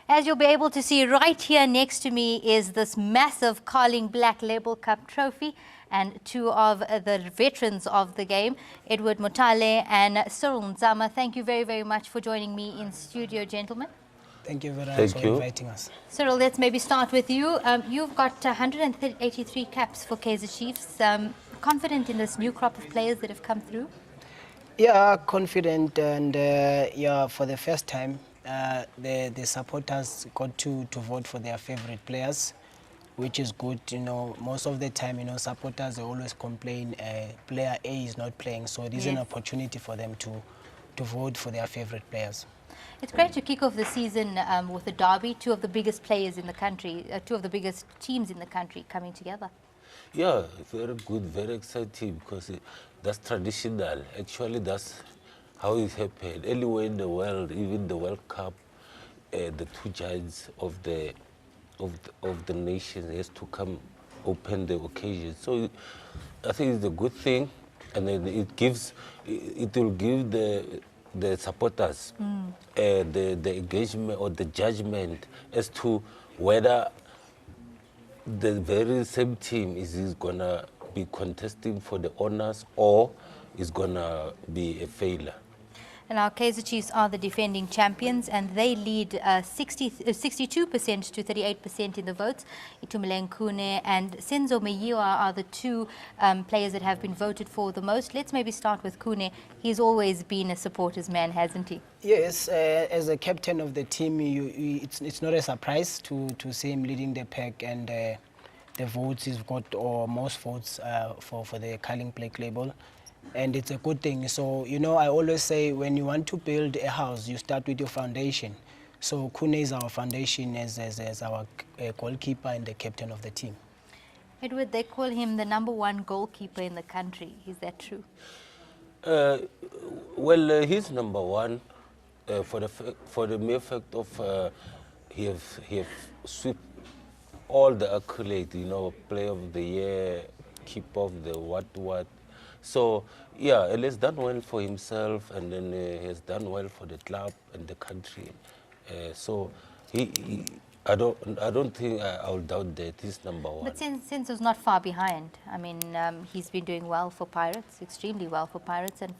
As you'll be able to see right here next to me is this massive Carling Black Label Cup trophy, and two of the veterans of the game, Edward Motale and Cyril Nzama. Thank you very, very much for joining me in studio, gentlemen. Thank you very much for inviting us. Cyril, let's maybe start with you. You've got 183 caps for Kaizer Chiefs. Confident in this new crop of players that have come through? Yeah, confident, and yeah, for the first time, the supporters got to vote for their favorite players, which is good. You know, most of the time, you know, supporters, they always complain player A is not playing, so it is an opportunity for them to vote for their favorite players. It's great to kick off the season with a derby, two of the biggest players in the country, two of the biggest teams in the country coming together. Yeah, very good, very exciting, because that's traditional. Actually, that's how it happened. Anywhere in the world, even the World Cup, the two giants of the nation has to come open the occasion. So I think it's a good thing, and then it will give the supporters the engagement or the judgment as to whether the very same team is gonna be contesting for the honors or is gonna be a failure. And our Kaizer Chiefs are the defending champions, and they lead 62% to 38% in the votes. Itumeleng Khune and Senzo Meyiwa are the two players that have been voted for the most. Let's maybe start with Khune. He's always been a supporter's man, hasn't he? Yes, as a captain of the team, it's not a surprise to see him leading the pack, and the votes he's got, or most votes for the Carling Black Label. And it's a good thing. So, you know, I always say when you want to build a house, you start with your foundation. So Khune is our foundation as our goalkeeper and the captain of the team. Edward, they call him the #1 goalkeeper in the country. Is that true? Well, he's #1 for the mere fact of he have swept all the accolades, you know, player of the year, keeper of the what. So, yeah, he has done well for himself, and then he has done well for the club and the country. So, I don't think I'll doubt that he's #1. But Senzo's not far behind. I mean, he's been doing well for Pirates, extremely well for Pirates, and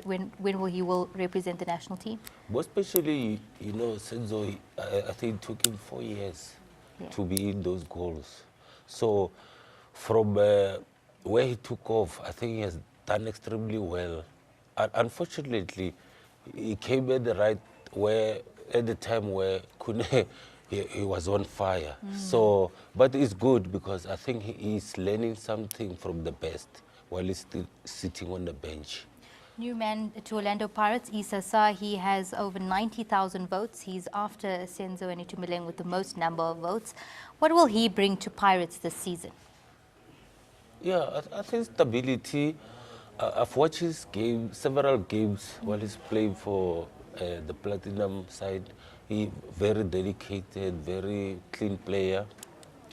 when he will represent the national team? But especially, you know, Senzo, I think it took him 4 years to be in those goals. So, from where he took off, I think he has done extremely well. Unfortunately, he came at the time where Khune he was on fire. So, but it's good because I think he is learning something from the best while he's still sitting on the bench. New man to Orlando Pirates, Issa Sa, he has over 90,000 votes. He's after Senzo and Itumeleng with the most number of votes. What will he bring to Pirates this season? Yeah, I think stability. I've watched his several games while he's playing for the Platinum side. He very dedicated, very clean player.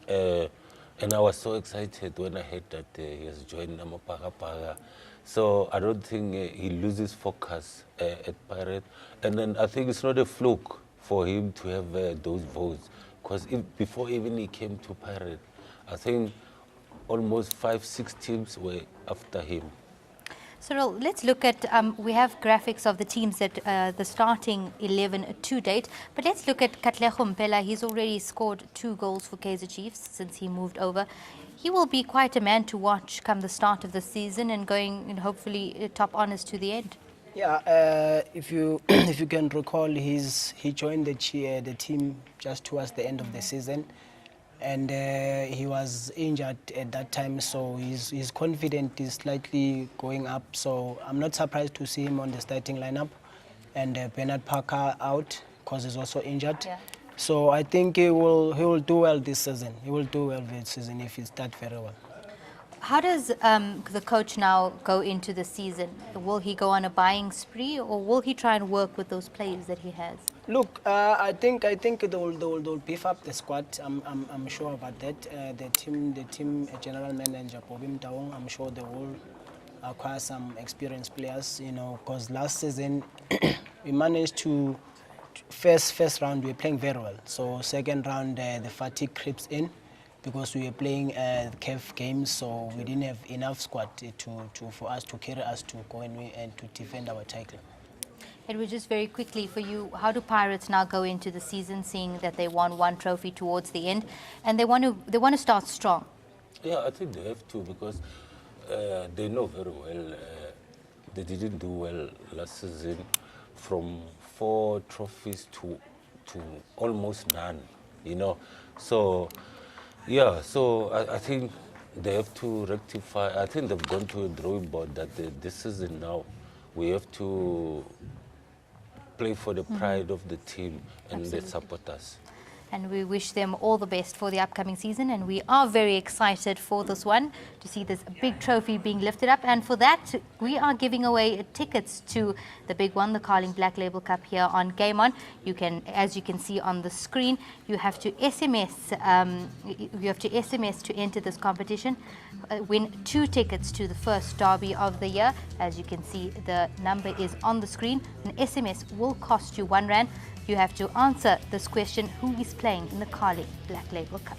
And I was so excited when I heard that he has joined Namapaga. So I don't think he loses focus at Pirate. And then I think it's not a fluke for him to have those votes. Because before even he came to Pirate, I think almost 5-6 teams were after him. Cyril, let's look at, we have graphics of the teams that the starting 11 to date, but let's look at Katlego Mpela. He's already scored 2 goals for Kaizer Chiefs since he moved over. He will be quite a man to watch come the start of the season and going in hopefully top honours to the end. Yeah, if you if you can recall, he joined the team just towards the end of the season. And he was injured at that time, so his confidence is slightly going up. So I'm not surprised to see him on the starting lineup, and Bernard Parker out because he's also injured. Yeah. So I think he will do well this season. He will do well this season if he starts very well. How does the coach now go into the season? Will he go on a buying spree, or will he try and work with those players that he has? Look, I think they'll beef up the squad. I'm sure about that. The team general manager Bobby Mtaung, I'm sure they will acquire some experienced players. You know, because last season we managed to first round we were playing very well. So second round the fatigue creeps in because we were playing CAF games, so we didn't have enough squad for us to carry us to go and to defend our title. Edward, just very quickly for you, how do Pirates now go into the season, seeing that they won one trophy towards the end, and they want to start strong? Yeah, I think they have to, because they know very well they didn't do well last season, from 4 trophies to almost none, you know. So yeah, so I think they have to rectify. I think they've gone to a drawing board that this season now we have to play for the pride of the team and the supporters. And we wish them all the best for the upcoming season, and we are very excited for this one, to see this big trophy being lifted up. And for that, we are giving away tickets to the big one, the Carling Black Label Cup, here on Game On. You can, as you can see on the screen, you have to SMS to enter this competition. Win 2 tickets to the first derby of the year. As you can see, the number is on the screen. An SMS will cost you R1. You have to answer this question: who is playing in the Carling Black Label Cup?